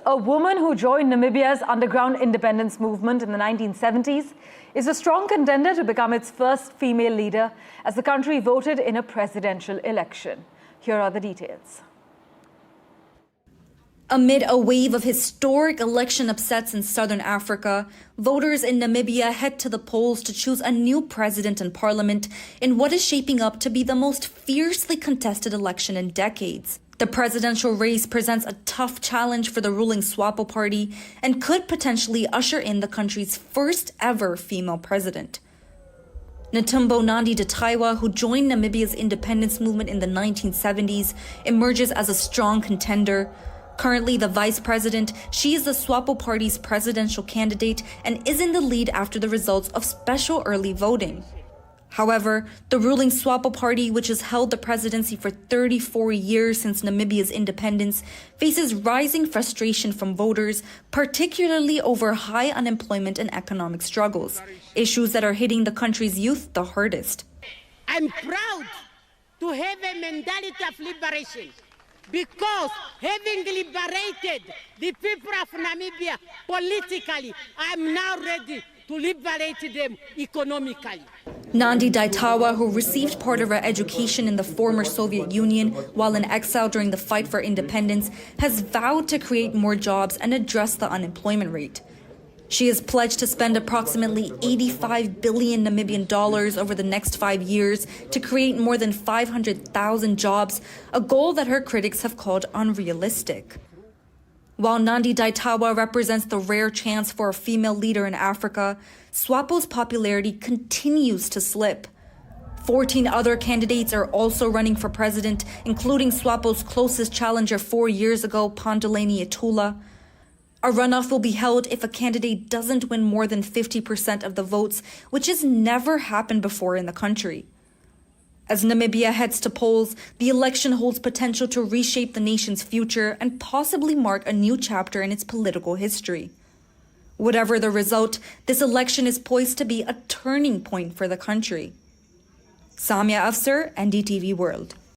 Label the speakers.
Speaker 1: a woman who joined Namibia's underground independence movement in the 1970s, is a strong contender to become its first female leader as the country voted in a presidential election. Here are the details.
Speaker 2: Amid a wave of historic election upsets in southern Africa, voters in Namibia head to the polls to choose a new president and parliament in what is shaping up to be the most fiercely contested election in decades. The presidential race presents a tough challenge for the ruling SWAPO party and could potentially usher in the country's first ever female president. Netumbo Nandi-Ndaitwah, who joined Namibia's independence movement in the 1970s, emerges as a strong contender. Currently the vice president, she is the SWAPO party's presidential candidate and is in the lead after the results of special early voting. However, the ruling SWAPO party, which has held the presidency for 34 years since Namibia's independence, faces rising frustration from voters, particularly over high unemployment and economic struggles, issues that are hitting the country's youth the hardest.
Speaker 3: I'm proud to have a mentality of liberation, because having liberated the people of Namibia politically, I'm now ready to liberate them economically.
Speaker 2: Nandi-Ndaitwah, who received part of her education in the former Soviet Union while in exile during the fight for independence, has vowed to create more jobs and address the unemployment rate. She has pledged to spend approximately 85 billion Namibian dollars over the next 5 years to create more than 500,000 jobs, a goal that her critics have called unrealistic. While Nandi-Ndaitwah represents the rare chance for a female leader in Africa, SWAPO's popularity continues to slip. 14 other candidates are also running for president, including SWAPO's closest challenger 4 years ago, Panduleni Itula. A runoff will be held if a candidate doesn't win more than 50% of the votes, which has never happened before in the country. As Namibia heads to polls, the election holds potential to reshape the nation's future and possibly mark a new chapter in its political history. Whatever the result, this election is poised to be a turning point for the country. Samia, Afsar, NDTV World.